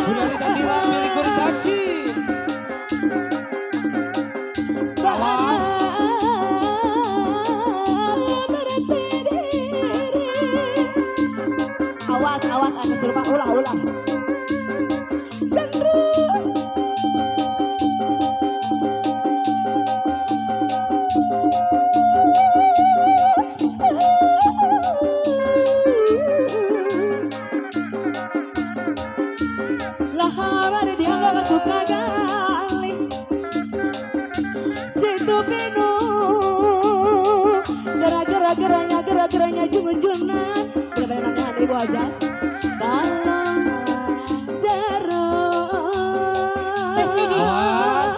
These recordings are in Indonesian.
Budari Tatila milik kurcaci. Awas. Awas, awas, aku suruh Pak ulah. Lah hari dia gak suka kali situ pinu gara-garanya junjunan berapa namanya ibu aja dalam Awas.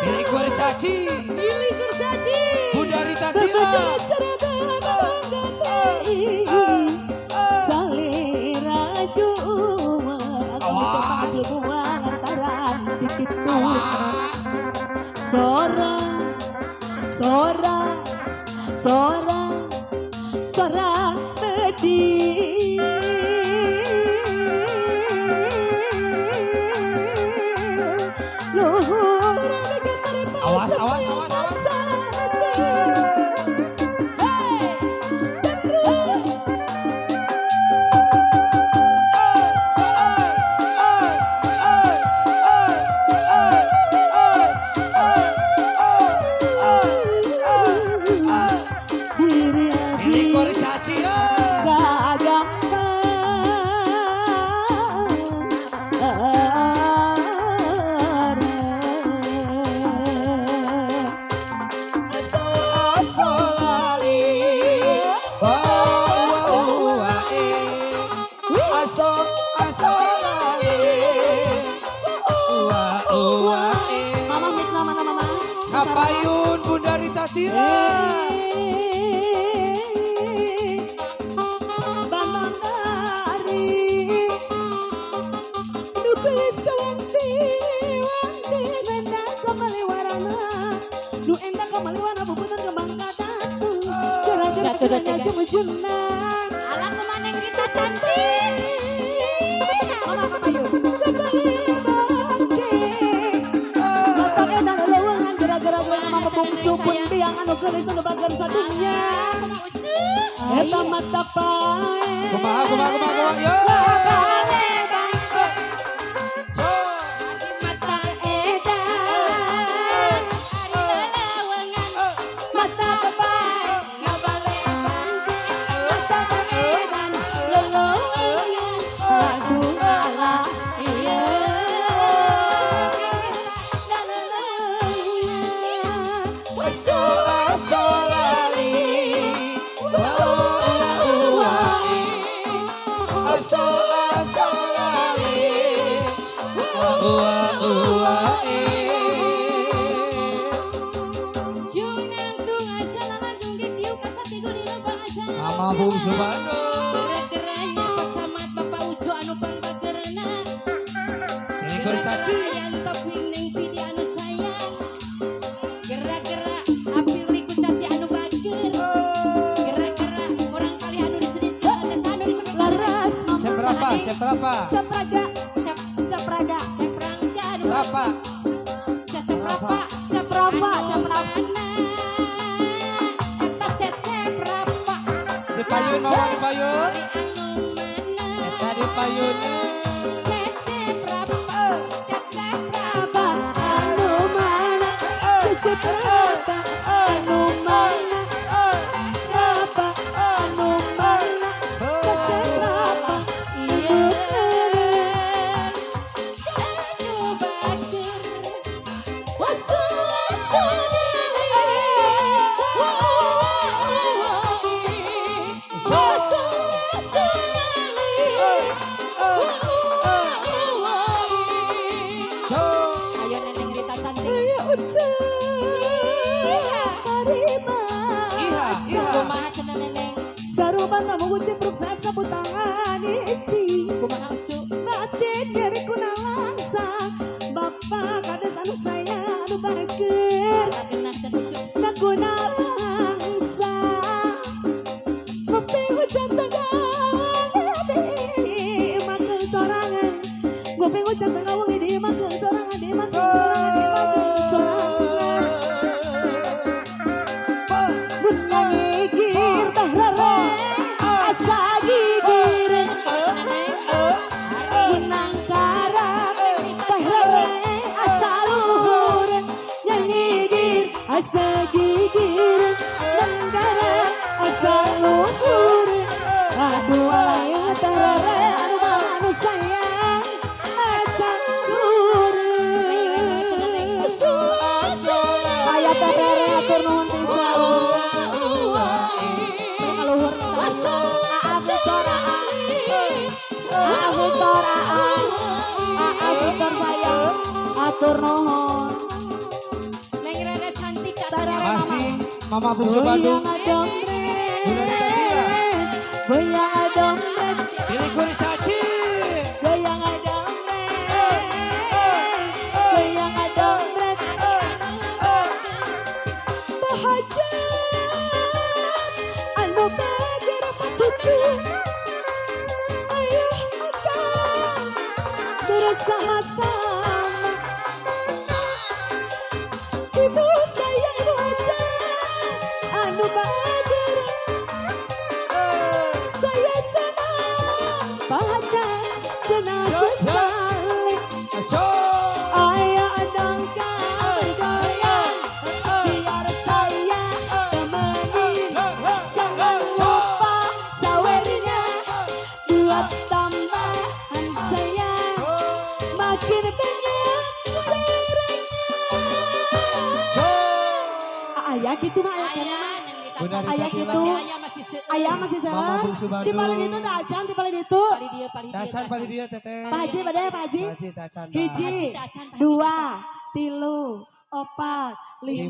Milik kurcaci. Budari Tatila. Sora pedih luhur Awas, awas, awas, awas. Milik kurcaci. Kapayun Budari Tatila. Ala kumaneng kita cantik. Mama kapayo. Gara-gara mama bungsu pun biang anu gelis anu bagan sadunya. Eta mata pae. Kumaha. Yo. Mata edan. Mata pae. Mata edan. Lelongan. Aduh alah iya. Mama bungsu Bandung. Geranya pecamat Bapak Ujo anu pangbagerna. Milik kurcaci. Yang toping neng pidi anu sayang. Gera-gera apil li kurcaci anu bager. Gera-gera orang kali anu disini anu disebut Laras mama. Cek berapa? Capraga. Ceprangga anu Berapa? ceprapa. Caprapa. Eta ceprapa. Dipayun mama dipayun. Anu mana? Eta dipayun. Ceprapa. Apa anu mana? Caprapa anu mana? Caprapa anu mana? Caprapa Iya. Anu bager. Wasu-wasu Ayo neneng Rita cantik. Kumaha cenah neneng? Saruman tamu cempruk sayap sapu tangan ici. Kumaha ucu? Batin nyeri kuna langsang. Bapak kades anu saya anu bareker. Genah can ucu. Nakuna langsang. kuping ucap tengah wengi di makan sorangan di makan sorangan di makan sorangan. Benang gigir teh rere asa gigir. Benang karak teh rere asa luhur. Yang gigir asa gigir. Benang karak asa luhur. Aduh alayah teh rere anu manu sayang asa luhur. Aya teh rere atur nuhun pisan. Mereka luhur Aa Victor Aa Victor Aa Victor sayang atur nuhun. Neng Rere cantik Kak Rere Tara. Masih Mama Bungsu Bandung. Goyang adompret goyang adompret Ini kulit caci. goyang adompret goyang adompret bahajat anu bager pacucu ayah akang berusaha sama ibu sayang wajah anu bager saya senang bahajat senang sekali Aco. ayah adangkan bergoyang biar saya temenin. Jangan lupa sawernya buat tambahan saya makin banyak serenya. Ayah gitu mah ayah Benar Ayah itu gitu. bilang. Ayah masih ayah masih Mama sehat. Bungsu Bandung. Di paling itu tak acan, di paling itu. Pali dia. Dacan pada dia teteh. Pak Haji pada Pak Haji. Haji dacan. Hiji, Dacan, Pak Haji, 2, 3, 4, 5,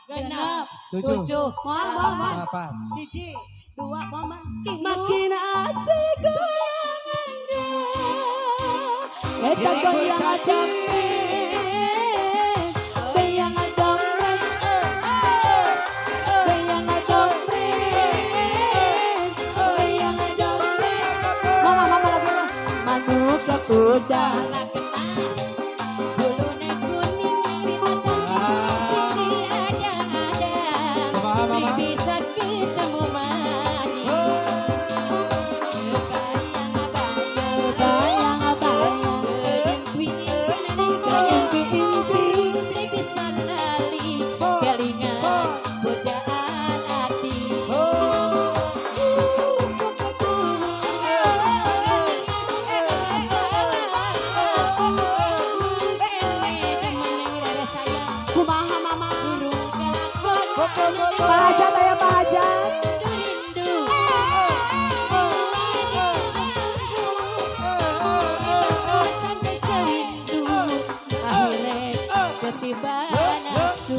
6, 7. 7. Mohon. Apa? Hiji, 2, mohon. Tilu. Makin asik goyangannya. Eta Ini goyang caci. adompret. Goyang adompret. Goyang adompret. Goyang adompret. Mama lagi mah. Manuk ke kuda. Kala ketan, bulunya kuning, rita cantik, sini ada-ada. Kumaha, Mama? Bisa ketemu manis. Kebayang-bayang, Bayang abayang. keimpi-impi neneng sayang. Putri bisa lali, kelingan pujaan hati. Kumaha mama. Pak Hajat aya Pak Hajat. Ketiba nafsu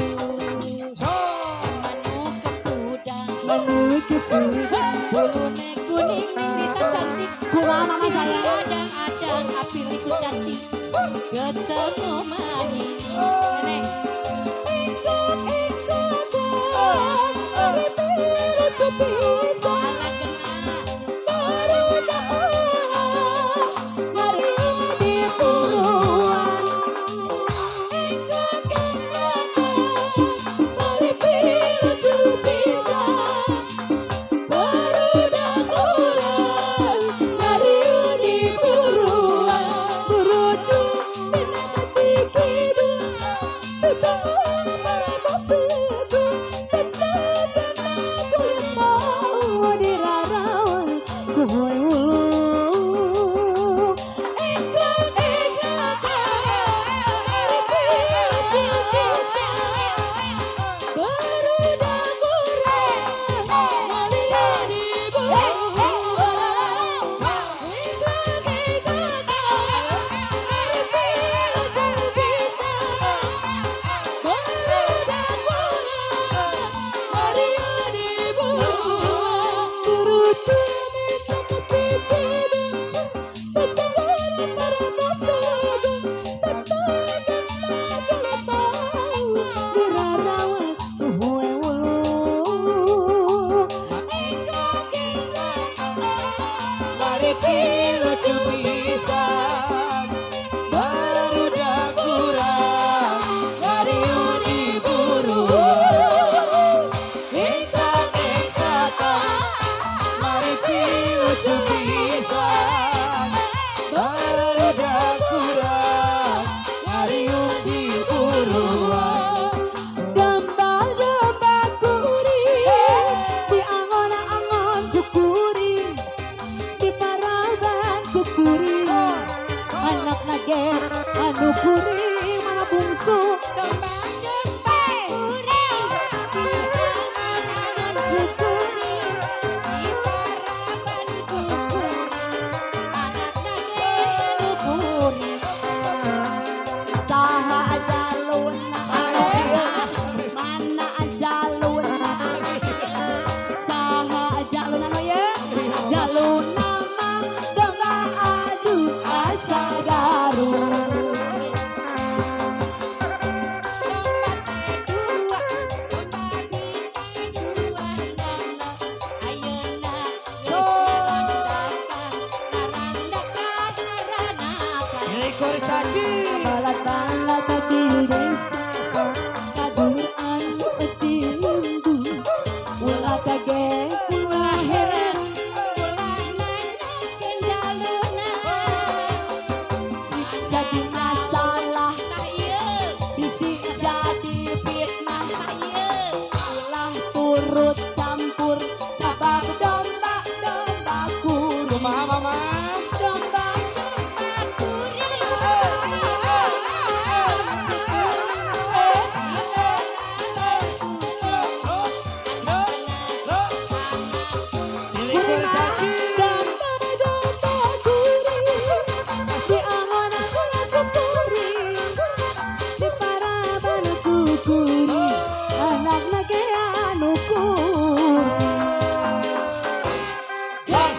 manuk kepudang Manuk ke kuda. bulunya kuning rita cantik. Kumaha mama saya. Adang-adang api liku cacing ketemu manis. Nenek. Salah kena Tutup kuring mama bungsu. Kembang jempeh kuring, angon-angon kukuring, di paraban kukuring, anak nage kukuring. Saha jalun mana jalun saha jalun anu ya jalun nama domba adu asa garut. Domba dua, domba dua nana, ayeuna geus narandakan. Milik kurcaci. Balat-balat di desa kaduran seperti minggu ulah kaget ulah heran Ulah nanyakeun jaluna, jadi masalah tah ieu, bisi jadi fitnah tah ieu. ulah turut campur sabab domba kuring Kumaha mama? domba Milik kurcaci. domba kuring di angon-angon aku kuring di paraban aku kuring anak nage anu kuring. Yeay.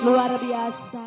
Luar biasa.